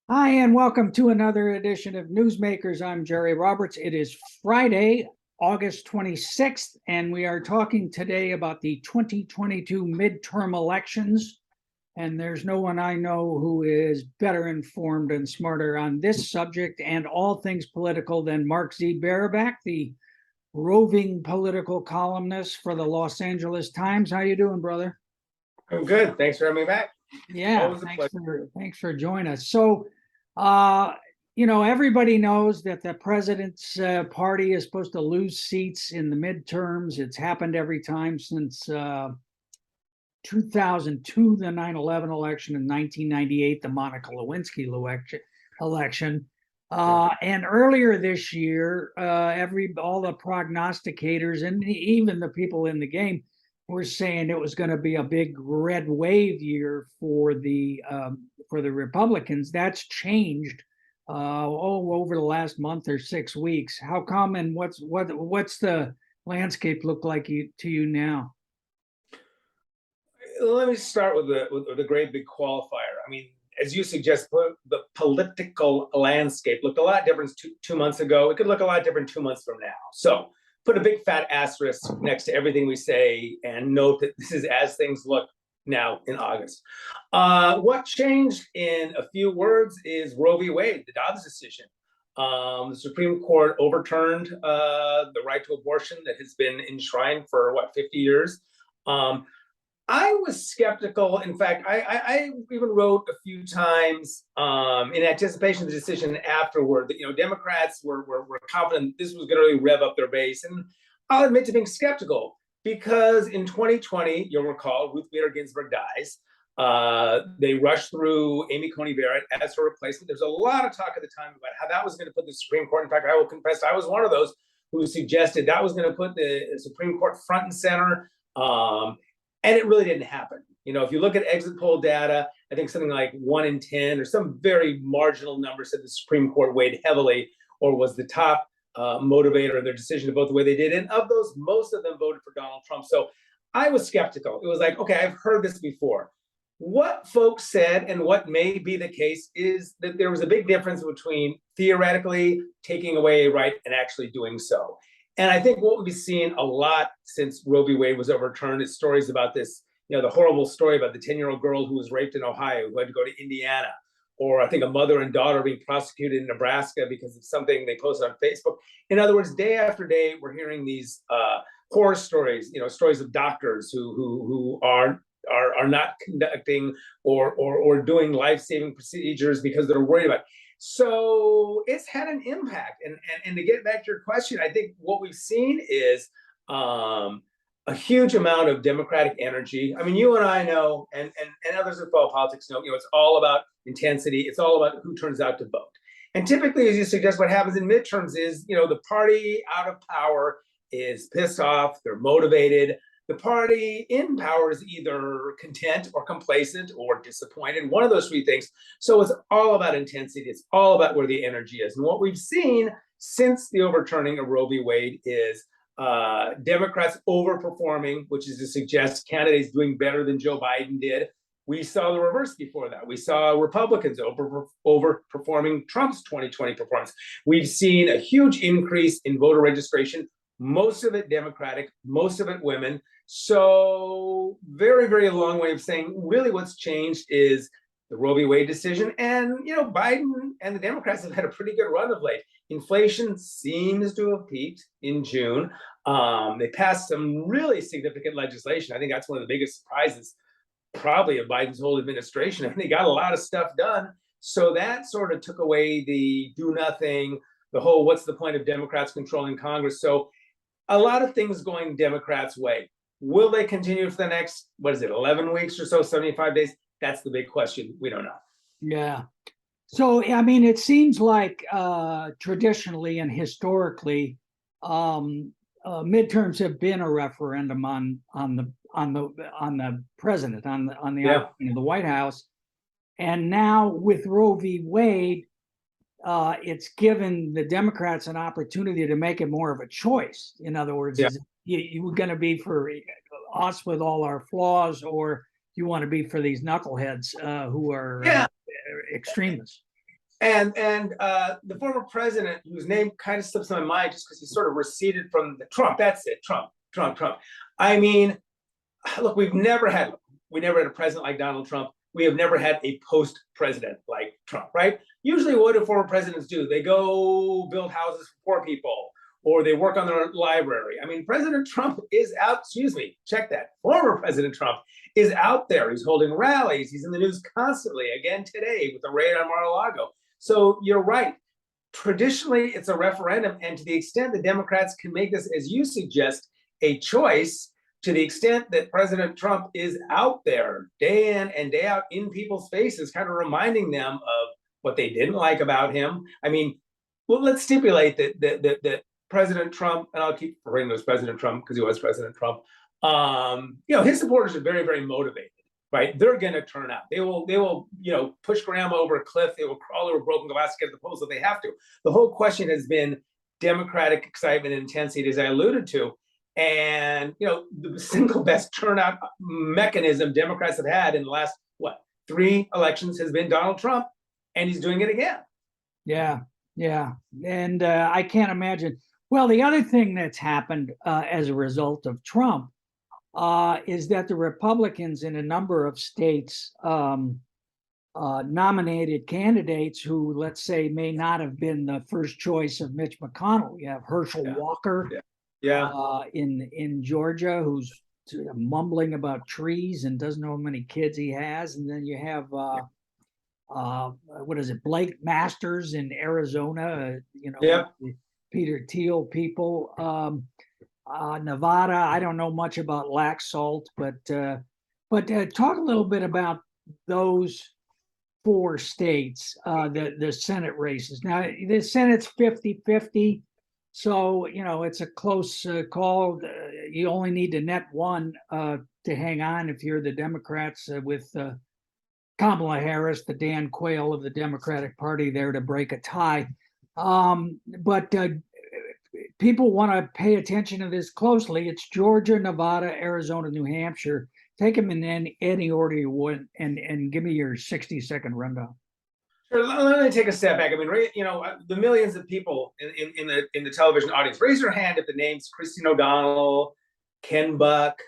Hi, and welcome to another edition of Newsmakers. I'm Jerry Roberts. It is Friday, August 26th, and we are talking today about the 2022 midterm elections. And there's no one I know who is better informed and smarter on this subject and all things political than Mark Z. Barabak, the roving political columnist for the Los Angeles Times. How you doing, brother? I'm good. Thanks for having me back. Yeah, Always a pleasure. thanks for joining us. So, uh, everybody knows that the president's party is supposed to lose seats in the midterms. It's happened every time since 2002, the 9/11 election, and 1998, the Monica Lewinsky election. Yeah. And earlier this year, all the prognosticators and even the people in the game were saying it was going to be a big red wave year for the Republicans. That's changed over the last month or 6 weeks. How come, and what's the landscape look like to you now? Let me start with a great big qualifier. I mean, as you suggest, the political landscape looked a lot different 2 months ago. It could look a lot different 2 months from now. So put a big fat asterisk next to everything we say and note that this is as things look now in August. What changed in a few words is Roe v. Wade, the Dobbs decision. The Supreme Court overturned the right to abortion that has been enshrined for 50 years. I was skeptical. In fact, I even wrote a few times in anticipation of the decision afterward that Democrats were confident this was going to really rev up their base, and I'll admit to being skeptical because in 2020, you'll recall, Ruth Bader Ginsburg dies. They rushed through Amy Coney Barrett as her replacement. There's a lot of talk at the time about how that was going to put the Supreme Court. In fact, I will confess I was one of those who suggested that was going to put the Supreme Court front and center. And it really didn't happen. If you look at exit poll data, I think something like 1 in 10 or some very marginal number said the Supreme Court weighed heavily or was the top motivator of their decision to vote the way they did. And of those, most of them voted for Donald Trump. So I was skeptical. It was like, okay, I've heard this before. What folks said and what may be the case is that there was a big difference between theoretically taking away a right and actually doing so. And I think what we've seen a lot since Roe v. Wade was overturned is stories about this, the horrible story about the 10-year-old girl who was raped in Ohio, who had to go to Indiana, or I think a mother and daughter being prosecuted in Nebraska because of something they posted on Facebook. In other words, day after day, we're hearing these horror stories, stories of doctors who are not conducting or doing life-saving procedures because they're worried about it. So it's had an impact. And to get back to your question, I think what we've seen is a huge amount of Democratic energy. I mean, you and I know, and others who follow politics know, it's all about intensity. It's all about who turns out to vote. And typically, as you suggest, what happens in midterms is, the party out of power is pissed off, they're motivated. The party in power is either content or complacent or disappointed, one of those three things. So it's all about intensity. It's all about where the energy is. And what we've seen since the overturning of Roe v. Wade is Democrats overperforming, which is to suggest candidates doing better than Joe Biden did. We saw the reverse before that. We saw Republicans overperforming Trump's 2020 performance. We've seen a huge increase in voter registration, most of it Democratic, most of it women. So very, very long way of saying really what's changed is the Roe v. Wade decision. And, Biden and the Democrats have had a pretty good run of late. Inflation seems to have peaked in June. They passed some really significant legislation. I think that's one of the biggest surprises probably of Biden's whole administration. I think they got a lot of stuff done. So that sort of took away the do nothing, the whole what's the point of Democrats controlling Congress. So a lot of things going Democrats' way. Will they continue for the next, 11 weeks or so, 75 days? That's the big question. We don't know. Yeah. So, I mean, it seems like traditionally and historically, midterms have been a referendum on the president, on the Yeah. the White House, and now with Roe v. Wade, it's given the Democrats an opportunity to make it more of a choice. In other words, Yeah. is you going to be for us with all our flaws, or you want to be for these knuckleheads who are Yeah. extremists? The former president, whose name kind of slips my mind just because he sort of receded from the Trump. That's it, Trump. I mean, look, we never had a president like Donald Trump. We have never had a post-president like Trump, right? Usually, what do former presidents do? They go build houses for poor people, or they work on their library. I mean, President Trump is out. Excuse me, check that. Former President Trump is out there. He's holding rallies. He's in the news constantly. Again today with the raid on Mar-a-Lago. So you're right. Traditionally, it's a referendum, and to the extent the Democrats can make this, as you suggest, a choice, to the extent that President Trump is out there day in and day out in people's faces, kind of reminding them of what they didn't like about him. I mean, well, let's stipulate that President Trump, and I'll keep referring to as President Trump because he was President Trump, his supporters are very, very motivated. Right, they're going to turn out. They will, push grandma over a cliff. They will crawl over broken glass to get to the polls if they have to. The whole question has been Democratic excitement and intensity, as I alluded to, and the single best turnout mechanism Democrats have had in the last 3 elections has been Donald Trump, and he's doing it again. Yeah, and I can't imagine. Well, the other thing that's happened as a result of Trump is that the Republicans in a number of states nominated candidates who, let's say, may not have been the first choice of Mitch McConnell. You have Herschel Walker in Georgia, who's mumbling about trees and doesn't know how many kids he has. And then you have, Blake Masters in Arizona, Peter Thiel people. Nevada, I don't know much about lax salt, but talk a little bit about those 4 states, the Senate races. Now, the Senate's 50-50, so, it's a close call. You only need to net 1 to hang on if you're the Democrats with Kamala Harris, the Dan Quayle of the Democratic Party there to break a tie. But people want to pay attention to this closely. It's Georgia, Nevada, Arizona, New Hampshire. Take them in any order you want, and give me your 60-second rundown. Sure. Let me take a step back. I mean, the millions of people in the television audience, raise your hand if the names Christine O'Donnell, Ken Buck,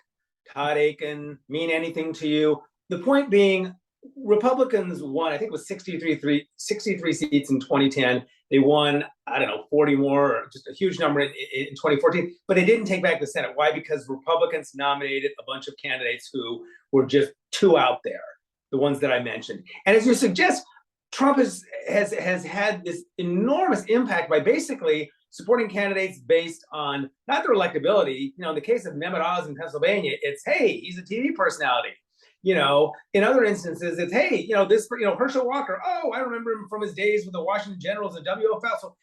Todd Aiken mean anything to you. The point being, Republicans won, I think it was 63 seats in 2010. They won, 40 more, or just a huge number in 2014, but they didn't take back the Senate. Why? Because Republicans nominated a bunch of candidates who were just too out there, the ones that I mentioned. And as you suggest, Trump has had this enormous impact by basically supporting candidates based on not their electability. In the case of Mehmet Oz in Pennsylvania, it's, hey, he's a TV personality. In other instances, it's, hey, Herschel Walker. Oh, I remember him from his days with the Washington Generals and WFL. So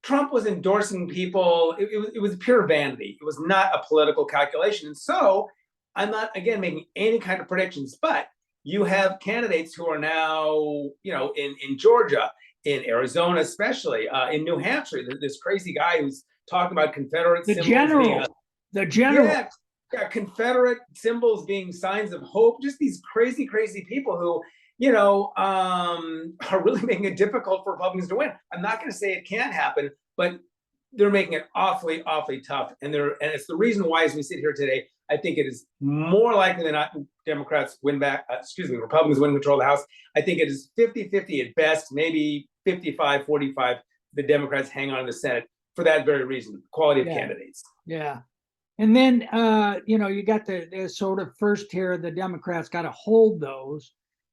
Trump was endorsing people. It was pure vanity. It was not a political calculation. And so I'm not, again, making any kind of predictions, but you have candidates who are now, in Georgia, in Arizona, especially in New Hampshire, this crazy guy who's talking about Confederate symbols. The general. Yeah, Confederate symbols being signs of hope. Just these crazy, crazy people who, are really making it difficult for Republicans to win. I'm not going to say it can't happen, but they're making it awfully, awfully tough. And it's the reason why, as we sit here today, I think it is more likely than not Republicans win control of the House. I think it is 50-50 at best, maybe 55-45. The Democrats hang on to the Senate for that very reason, quality of candidates. Yeah. And then, you got the sort of first tier, the Democrats got to hold those.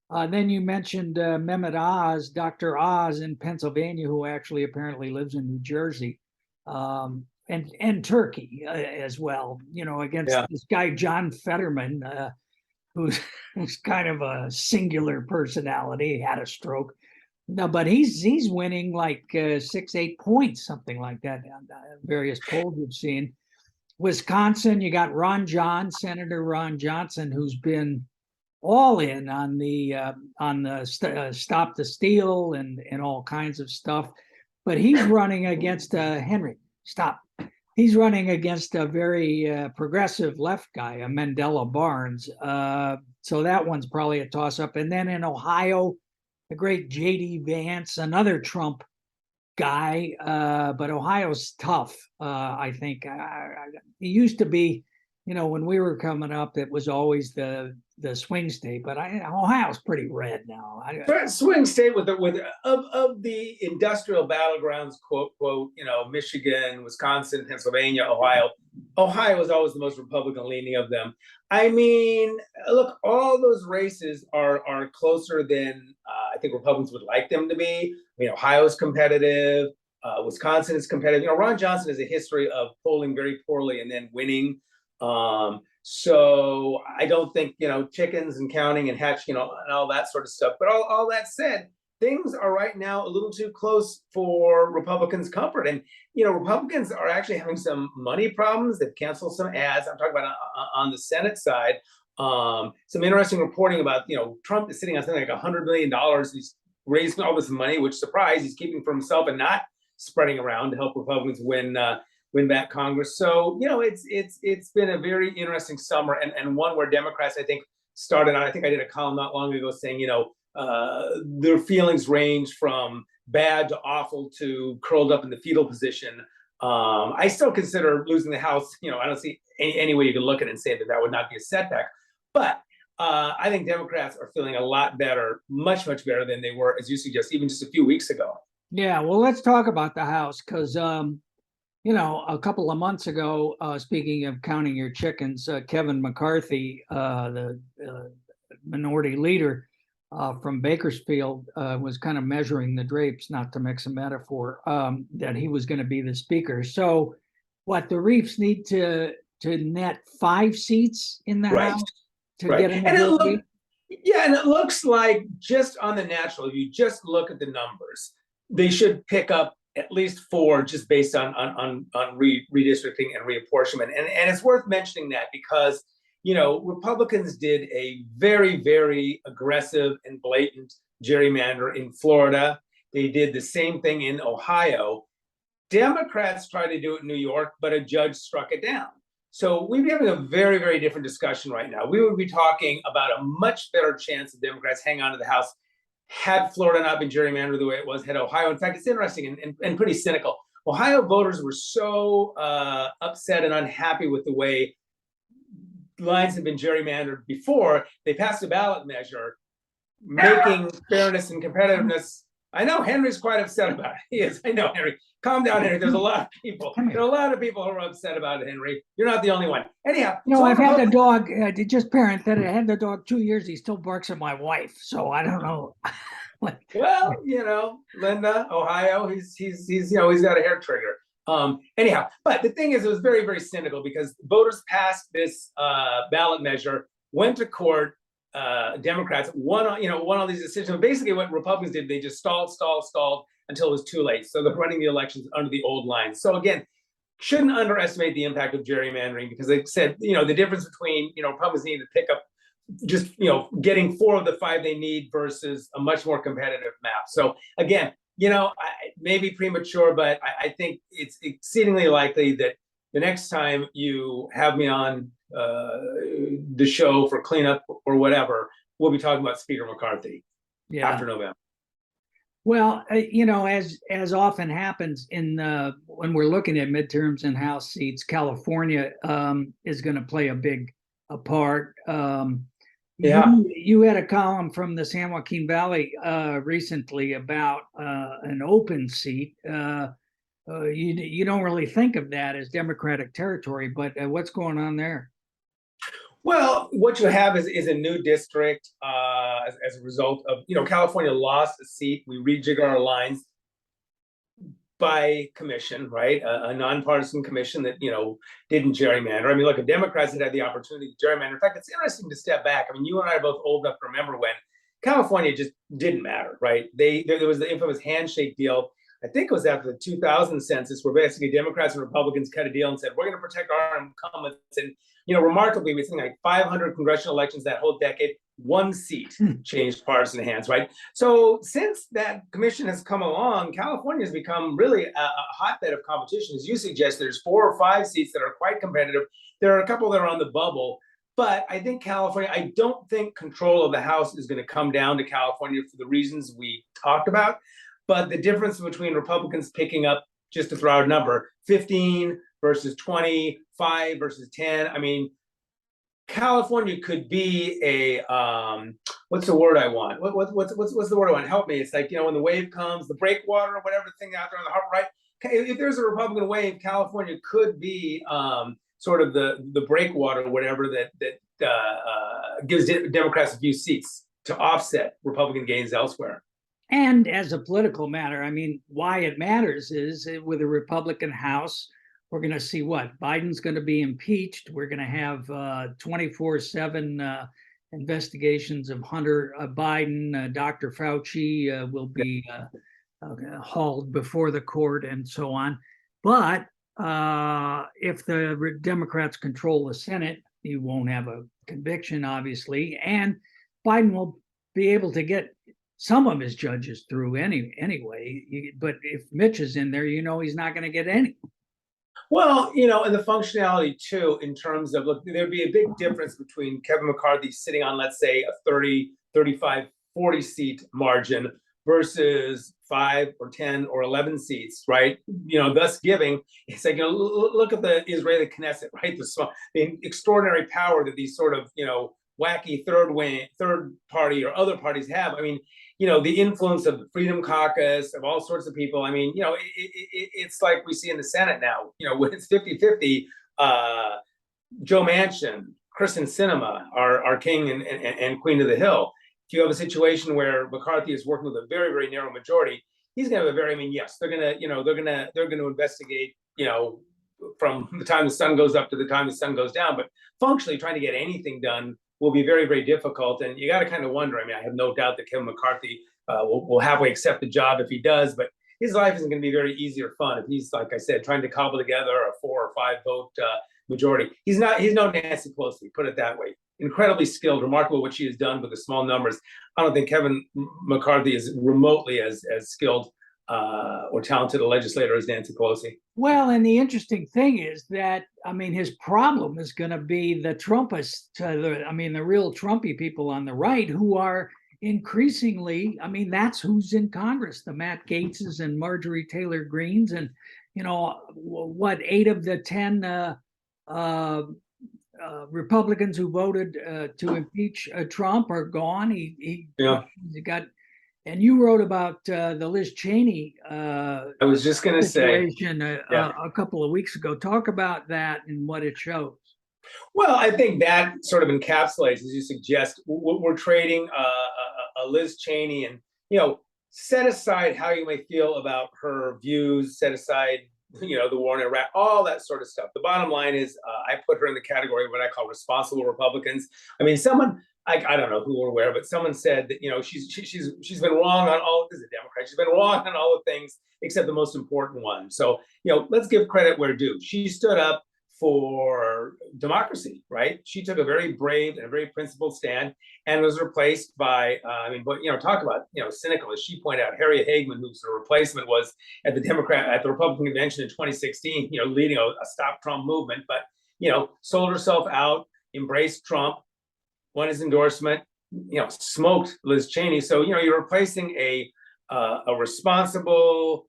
Then you mentioned Mehmet Oz, Dr. Oz in Pennsylvania, who actually apparently lives in New Jersey, and Turkey as well, against this guy, John Fetterman, who's kind of a singular personality, had a stroke. No, but he's winning like 6-8 points, something like that, on various polls we've seen. Wisconsin, you got Senator Ron Johnson, who's been all in on the stop the steal and all kinds of stuff, but he's running against Henry. Stop. He's running against a very progressive left guy, a Mandela Barnes. So that one's probably a toss-up. And then in Ohio, the great J.D. Vance, another Trump guy, but Ohio's tough. I think it used to be, when we were coming up, it was always the swing state, but Ohio's pretty red now. Swing state with of the industrial battlegrounds, quote, Michigan, Wisconsin, Pennsylvania, Ohio. Ohio is always the most Republican leaning of them. I mean, look, all those races are closer than I think Republicans would like them to be. I mean, Ohio is competitive. Wisconsin is competitive. Ron Johnson has a history of polling very poorly and then winning. So I don't think, chickens and counting and hatch, and all that sort of stuff. But all that said, things are right now a little too close for Republicans' comfort. And, Republicans are actually having some money problems. They've canceled some ads. I'm talking about on the Senate side. Some interesting reporting about, Trump is sitting on something like $100 million. He's raising all this money, which, surprise, he's keeping for himself and not spreading around to help Republicans win back Congress. So, it's been a very interesting summer and one where Democrats, I think, started on. I think I did a column not long ago saying, their feelings range from bad to awful to curled up in the fetal position. I still consider losing the House, I don't see any way you can look at it and say that would not be a setback. But I think Democrats are feeling a lot better, much, much better than they were, as you suggest, even just a few weeks ago. Yeah, well, let's talk about the House because, a couple of months ago, speaking of counting your chickens, Kevin McCarthy, the minority leader from Bakersfield, was kind of measuring the drapes, not to mix a metaphor, that he was going to be the speaker. So what, the Reefs need to net 5 seats in the House to get a majority? And it looks like, just on the natural, if you just look at the numbers, they should pick up at least 4 just based on redistricting and reapportionment. And it's worth mentioning that because, Republicans did a very, very aggressive and blatant gerrymander in Florida. They did the same thing in Ohio. Democrats tried to do it in New York, but a judge struck it down. So we'd be having a very, very different discussion right now. We would be talking about a much better chance of Democrats hang on to the House had Florida not been gerrymandered the way it was, had Ohio. In fact, it's interesting and pretty cynical. Ohio voters were so upset and unhappy with the way lines had been gerrymandered before, they passed a ballot measure making fairness and competitiveness. I know Henry's quite upset about it. He is. I know, Henry. Calm down, Henry. There's a lot of people. There are a lot of people who are upset about it, Henry. You're not the only one. Anyhow. I've had the dog, just parent that I had the dog 2 years. He still barks at my wife. So I don't know. Well, Linda, Ohio, he's got a hair trigger. Anyhow, but the thing is, it was very, very cynical because voters passed this ballot measure, went to court. Democrats won all these decisions. But basically, what Republicans did, they just stalled until it was too late. So they're running the elections under the old lines. So again, shouldn't underestimate the impact of gerrymandering because they said, the difference between, Republicans need to pick up just, getting 4 of the 5 they need versus a much more competitive map. So again, maybe premature, but I think it's exceedingly likely that the next time you have me on the show for cleanup or whatever, we'll be talking about Speaker McCarthy after November. Well, as often happens when we're looking at midterms and House seats, California is going to play a big part. You had a column from the San Joaquin Valley recently about an open seat. You don't really think of that as Democratic territory, but what's going on there? Well, what you have is a new district as a result of, California lost a seat. We rejigger our lines by commission, right? A nonpartisan commission that, didn't gerrymander. I mean, look, if Democrats had the opportunity to gerrymander, in fact, it's interesting to step back. I mean, you and I are both old enough to remember when California just didn't matter, right? There was the infamous handshake deal. I think it was after the 2000 census where basically Democrats and Republicans cut a deal and said, we're going to protect our incumbents. And, remarkably, we think like 500 congressional elections that whole decade, 1 seat changed partisan hands, right? So since that commission has come along, California has become really a hotbed of competition. As you suggest, there's 4 or 5 seats that are quite competitive. There are a couple that are on the bubble. But I think California, I don't think control of the House is going to come down to California for the reasons we talked about. But the difference between Republicans picking up, just to throw out a number, 15 versus 20, 5 versus 10. I mean, California could be a what's the word I want? What's the word I want? Help me. It's like, when the wave comes, the breakwater or whatever thing out there on the harbor, right? If there's a Republican wave, California could be sort of the breakwater, whatever that gives Democrats a few seats to offset Republican gains elsewhere. And as a political matter, I mean, why it matters is with a Republican House, we're going to see what? Biden's going to be impeached. We're going to have 24/7 investigations of Hunter Biden. Dr. Fauci will be hauled before the court and so on. But if the Democrats control the Senate, you won't have a conviction, obviously. And Biden will be able to get some of his judges through anyway. But if Mitch is in there, he's not going to get any. Well, and the functionality too, in terms of, look, there'd be a big difference between Kevin McCarthy sitting on, let's say, a 30, 35, 40 seat margin versus 5 or 10 or 11 seats, right? Thus giving, it's like, look at the Israeli Knesset, right? The extraordinary power that these sort of, wacky third party or other parties have. I mean, the influence of the Freedom Caucus, of all sorts of people. I mean, it's like we see in the Senate now, when it's 50-50, Joe Manchin, Kristen Sinema, our king and queen of the Hill. If you have a situation where McCarthy is working with a very, very narrow majority, he's going to have a very, yes, they're going to investigate, from the time the sun goes up to the time the sun goes down. But functionally, trying to get anything done will be very, very difficult. And you got to kind of wonder. I mean, I have no doubt that Kevin McCarthy will happily accept the job if he does, but his life isn't going to be very easy or fun if he's, like I said, trying to cobble together a 4 or 5 vote majority. He's no Nancy Pelosi, put it that way. Incredibly skilled, remarkable what she has done with the small numbers. I don't think Kevin McCarthy is remotely as skilled or talented a legislator as Nancy Pelosi. Well, and the interesting thing is that, I mean, his problem is going to be the Trumpists, the real Trumpy people on the right who are increasingly, I mean, that's who's in Congress, the Matt Gaetzes and Marjorie Taylor Greens. And, 8 of the 10 Republicans who voted to impeach Trump are gone. He got. And you wrote about the Liz Cheney I was just going to say a couple of weeks ago. Talk about that and what it shows. Well, I think that sort of encapsulates, as you suggest, we're trading a Liz Cheney, and set aside how you may feel about her views, set aside the war in Iraq, all that sort of stuff. The bottom line is, I put her in the category of what I call responsible Republicans. I mean, I don't know who or where, but someone said that she's been wrong on all. This is a Democrat. She's been wrong on all the things except the most important one. So let's give credit where due. She stood up for democracy, right? She took a very brave and a very principled stand, and was replaced by talk about cynical, as she pointed out, Harriet Hagman, whose replacement was at the Republican convention in 2016, leading a Stop Trump movement, but sold herself out, embraced Trump, won his endorsement, smoked Liz Cheney. So you're replacing a responsible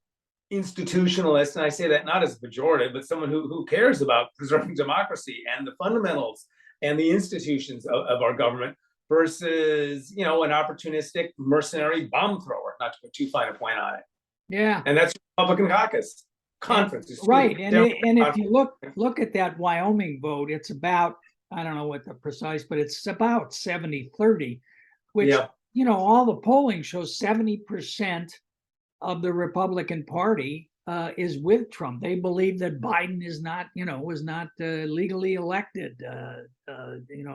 institutionalist, and I say that not as a pejorative, but someone who cares about preserving democracy and the fundamentals and the institutions of our government, versus an opportunistic mercenary bomb thrower, not to put too fine a point on it. Yeah, and that's Republican caucus conference, right? And if you look at that Wyoming vote, it's about, I don't know what the precise, but it's about 70-30, which all the polling shows 70% of the Republican Party is with Trump. They believe that Biden is not, was not legally elected.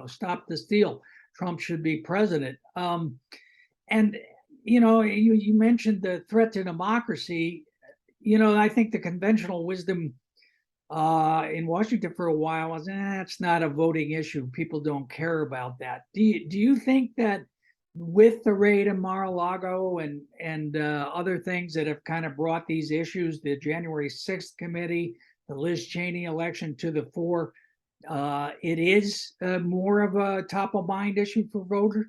Stop the steal. Trump should be president. And you mentioned the threat to democracy. I think the conventional wisdom in Washington for a while was, it's not a voting issue. People don't care about that. Do you think that with the raid in Mar-a-Lago and other things that have kind of brought these issues, the January 6th committee, the Liz Cheney election to the fore, it is more of a top of mind issue for voters?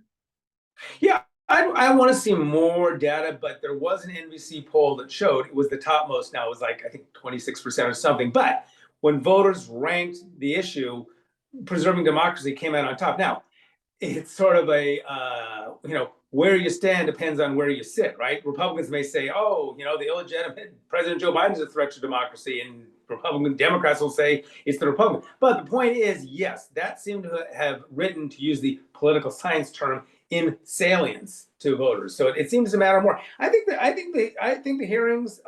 Yeah, I want to see more data, but there was an NBC poll that showed it was the topmost. Now it was like, I think 26% or something. But when voters ranked the issue, preserving democracy came out on top. Now, it's sort of a, where you stand depends on where you sit, right? Republicans may say, oh, the illegitimate President Joe Biden is a threat to democracy. And Democrats will say it's the Republican. But the point is, yes, that seemed to have written, to use the political science term, in salience to voters. So it seems to matter more. I think the hearings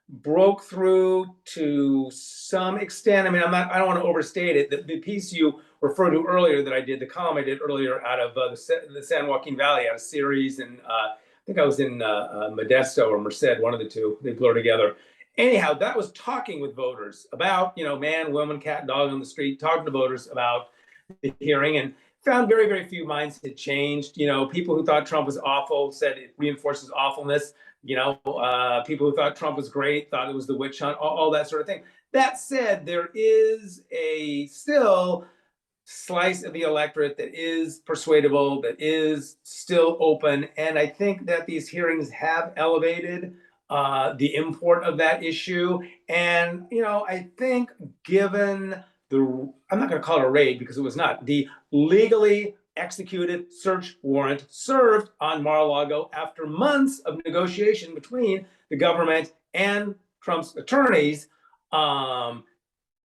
broke through to some extent. I mean, I don't want to overstate it. The piece you referred to earlier that I did, the column I did earlier out of the San Joaquin Valley, out of Ceres, and I think I was in Modesto or Merced, one of the two. They blur together. Anyhow, that was talking with voters about, man, woman, cat, dog on the street, talking to voters about the hearing, and found very, very few minds had changed. People who thought Trump was awful said it reinforces awfulness. People who thought Trump was great thought it was the witch hunt, all that sort of thing. That said, there is a still slice of the electorate that is persuadable, that is still open. And I think that these hearings have elevated the import of that issue. And, I think given I'm not going to call it a raid because it was not, the legally executed search warrant served on Mar-a-Lago after months of negotiation between the government and Trump's attorneys,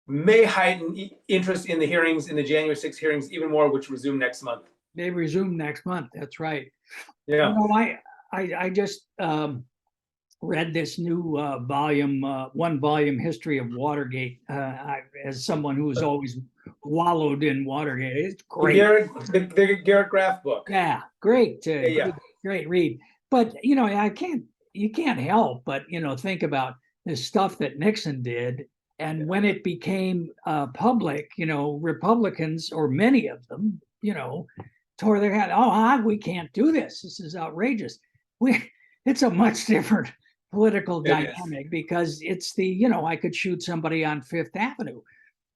may heighten interest in the hearings, in the January 6th hearings even more, which resume next month. They resume next month. That's right. Yeah. I just read this new one volume history of Watergate. As someone who has always wallowed in Watergate, it's great. The Garrett Graff book. Yeah, great. Yeah. Great read. But you can't help but think about the stuff that Nixon did, and when it became public, Republicans, or many of them, tore their head. Oh, we can't do this. This is outrageous. It's a much different political dynamic because it's I could shoot somebody on Fifth Avenue.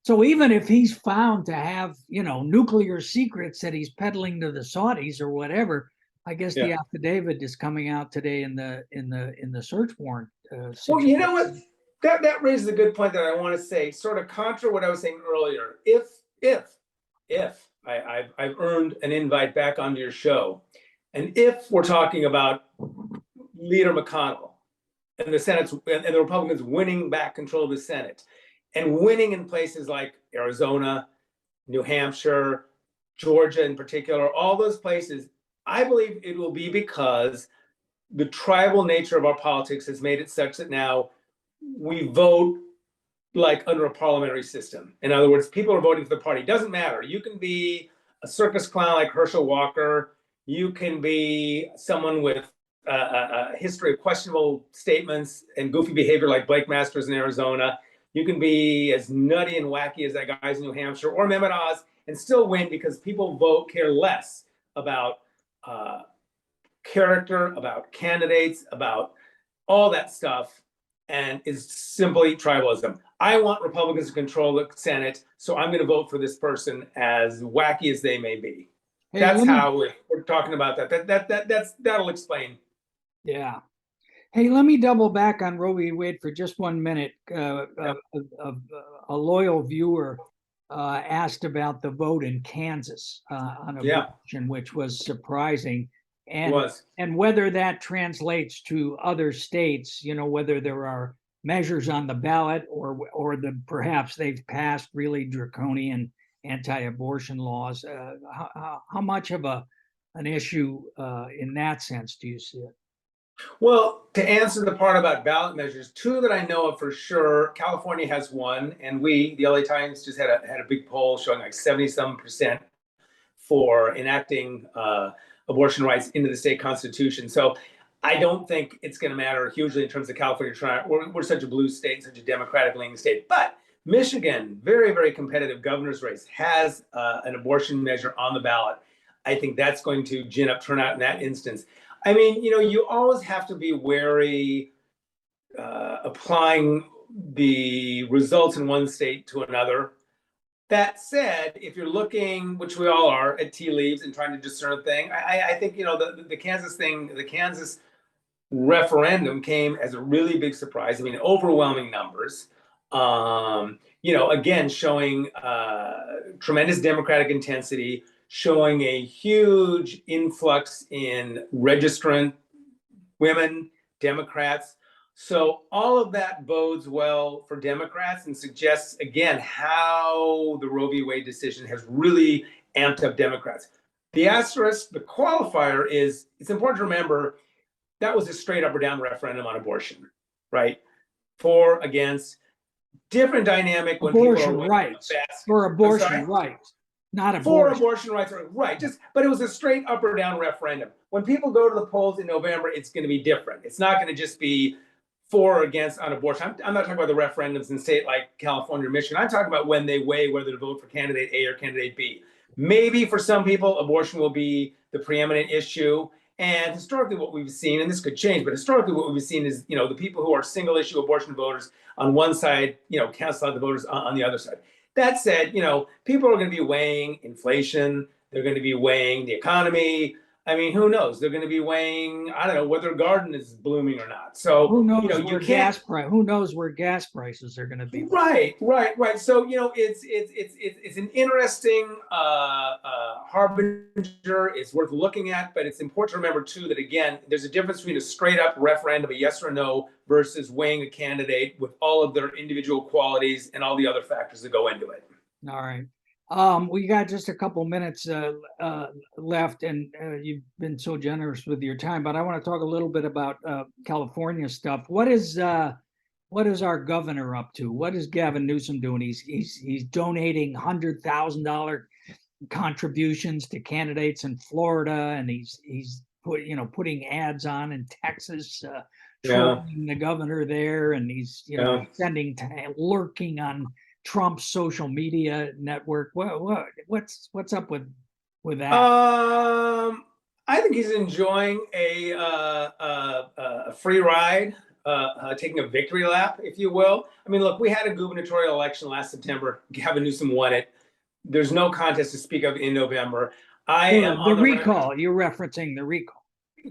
So even if he's found to have, nuclear secrets that he's peddling to the Saudis or whatever, I guess the affidavit is coming out today in the search warrant. Well, you know what? That raises a good point that I want to say, sort of contra what I was saying earlier. If I've earned an invite back onto your show, and if we're talking about Leader McConnell and the Senate and the Republicans winning back control of the Senate, and winning in places like Arizona, New Hampshire, Georgia in particular, all those places, I believe it will be because the tribal nature of our politics has made it such that now we vote like under a parliamentary system. In other words, people are voting for the party. It doesn't matter. You can be a circus clown like Herschel Walker. You can be someone with a history of questionable statements and goofy behavior like Blake Masters in Arizona. You can be as nutty and wacky as that guy's in New Hampshire or Mehmet Oz and still win because people care less about character, about candidates, about all that stuff, and is simply tribalism. I want Republicans to control the Senate, so I'm going to vote for this person, as wacky as they may be. Hey, that's how we're talking about that. That'll explain. Yeah. Hey, let me double back on Roe v. Wade for just 1 minute. A loyal viewer asked about the vote in Kansas on abortion, which was surprising. And whether that translates to other states, whether there are measures on the ballot or perhaps they've passed really draconian anti-abortion laws. How much of an issue in that sense do you see it? Well, to answer the part about ballot measures, two that I know of for sure, California has one, and the LA Times just had a big poll showing like 77% for enacting abortion rights into the state constitution. So I don't think it's going to matter hugely in terms of California. We're such a blue state, such a Democratic leaning state. But Michigan, very, very competitive governor's race, has an abortion measure on the ballot. I think that's going to gin up turnout in that instance. I mean, you always have to be wary applying the results in one state to another. That said, if you're looking, which we all are, at tea leaves and trying to discern a thing, I think the Kansas thing, the Kansas referendum came as a really big surprise. I mean, overwhelming numbers. Again, showing tremendous Democratic intensity, showing a huge influx in registrant women, Democrats. So all of that bodes well for Democrats and suggests, again, how the Roe v. Wade decision has really amped up Democrats. The asterisk, the qualifier is, it's important to remember, that was a straight up or down referendum on abortion, right? For, against, different dynamic when abortion people are rights for abortion rights, not abortion. For abortion rights, right? But it was a straight up or down referendum. When people go to the polls in November, it's going to be different. It's not going to just be for or against on abortion. I'm not talking about the referendums in state like California or Michigan. I'm talking about when they weigh whether to vote for candidate A or candidate B. Maybe for some people, abortion will be the preeminent issue. And historically, what we've seen, and this could change, but historically, what we've seen is, the people who are single issue abortion voters on one side, cancel out the voters on the other side. That said, people are going to be weighing inflation. They're going to be weighing the economy. I mean, who knows? They're going to be weighing, I don't know, whether garden is blooming or not. So who knows who knows where gas prices are going to be? Right. So it's an interesting harbinger. It's worth looking at, but it's important to remember too that, again, there's a difference between a straight up referendum, a yes or no, versus weighing a candidate with all of their individual qualities and all the other factors that go into it. All right. We got just a couple minutes left, and you've been so generous with your time, but I want to talk a little bit about California stuff. What is our governor up to? What is Gavin Newsom doing? He's donating $100,000 contributions to candidates in Florida, and he's putting ads on in Texas, trolling the governor there, and he's sending lurking on Trump's social media network. What's up with that? I think he's enjoying a free ride, taking a victory lap, if you will. I mean, look, we had a gubernatorial election last September. Gavin Newsom won it. There's no contest to speak of in November. The recall. You're referencing the recall.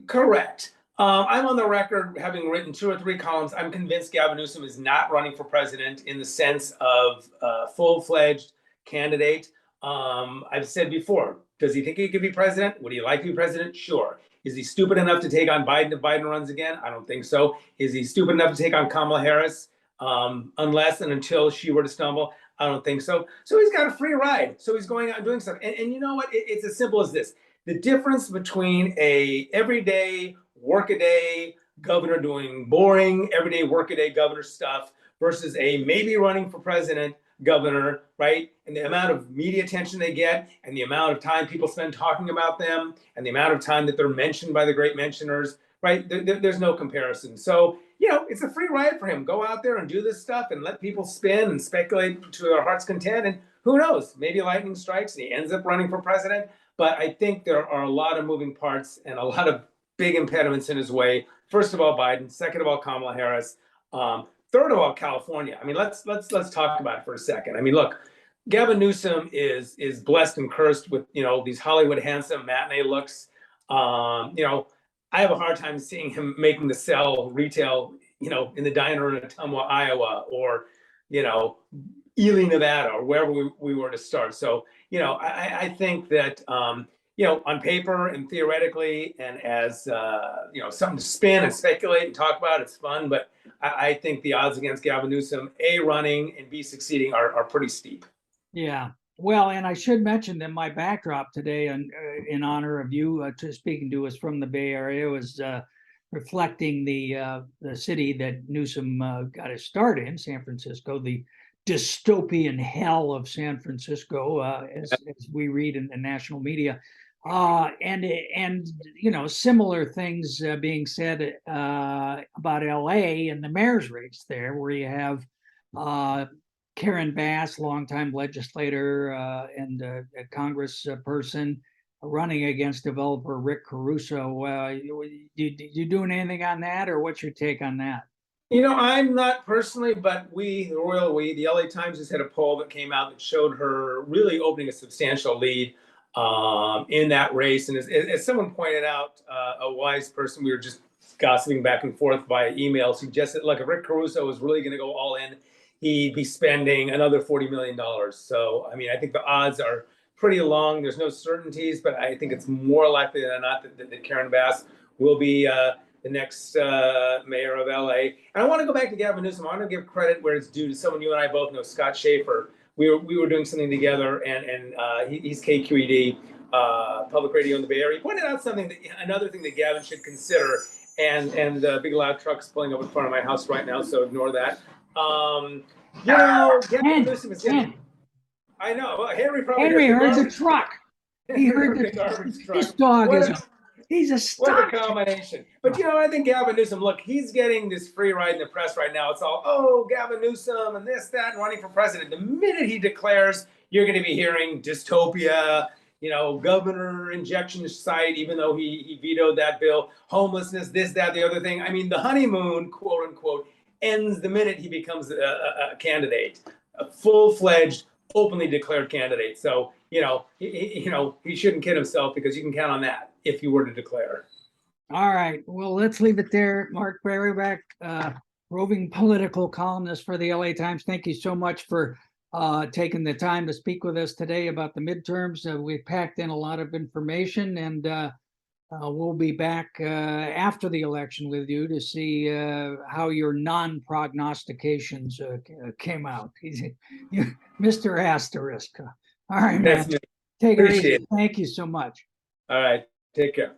Correct. I'm on the record, having written 2 or 3 columns. I'm convinced Gavin Newsom is not running for president in the sense of full-fledged candidate. I've said before, does he think he could be president? Would he like to be president? Sure. Is he stupid enough to take on Biden if Biden runs again? I don't think so. Is he stupid enough to take on Kamala Harris unless and until she were to stumble? I don't think so. So he's got a free ride. So he's going out and doing stuff. And you know what? It's as simple as this. The difference between a everyday workaday governor doing boring everyday workaday governor stuff versus a maybe running for president governor, right? And the amount of media attention they get and the amount of time people spend talking about them and the amount of time that they're mentioned by the great mentioners, right? There's no comparison. So, it's a free ride for him. Go out there and do this stuff and let people spin and speculate to their heart's content. And who knows, maybe lightning strikes and he ends up running for president. But I think there are a lot of moving parts and a lot of big impediments in his way. First of all, Biden. Second of all, Kamala Harris. Third of all, California. I mean, let's talk about it for a second. I mean, look, Gavin Newsom is blessed and cursed with these Hollywood handsome matinee looks. I have a hard time seeing him making the sell retail, in the diner in Ottumwa, Iowa, or Ely, Nevada, or wherever we were to start. So I think that on paper and theoretically, and as something to spin and speculate and talk about, it's fun. But I think the odds against Gavin Newsom, A, running, and B, succeeding are pretty steep. Yeah. Well, and I should mention that my backdrop today, in honor of you speaking to us from the Bay Area, was reflecting the city that Newsom got his start in, San Francisco, the dystopian hell of San Francisco, as we read in the national media. And similar things being said about LA and the mayor's race there, where you have Karen Bass, longtime legislator and a Congress person, running against developer Rick Caruso. You doing anything on that, or what's your take on that? I'm not personally, but the royal we, the LA Times just had a poll that came out that showed her really opening a substantial lead in that race. And as someone pointed out, a wise person, we were just gossiping back and forth via email, suggested, look, if Rick Caruso was really going to go all in, he'd be spending another $40 million. So, I mean, I think the odds are pretty long. There's no certainties, but I think it's more likely than not that Karen Bass will be the next mayor of LA. And I want to go back to Gavin Newsom. I want to give credit where it's due to someone you and I both know, Scott Schaefer. We were doing something together, and he's KQED, public radio in the Bay Area. He pointed out another thing that Gavin should consider, and the big loud truck's pulling up in front of my house right now, so ignore that. Gavin Newsom is getting. I know. Well, Henry heard the truck. He heard the garbage truck. This dog he's a stock. What a combination. But I think Gavin Newsom, look, he's getting this free ride in the press right now. It's all, oh, Gavin Newsom and this, that, and running for president. The minute he declares, you're going to be hearing dystopia, governor injection site, even though he vetoed that bill, homelessness, this, that, the other thing. I mean, the honeymoon, quote unquote, ends the minute he becomes a candidate, a full-fledged, openly declared candidate. So, he shouldn't kid himself, because you can count on that if you were to declare. All right. Well, let's leave it there. Mark Barabak, roving political columnist for the LA Times. Thank you so much for taking the time to speak with us today about the midterms. We've packed in a lot of information, and we'll be back after the election with you to see how your non-prognostications came out. Mr. Asterisk. All right, man. Take it easy. Thank you so much. All right. Take care.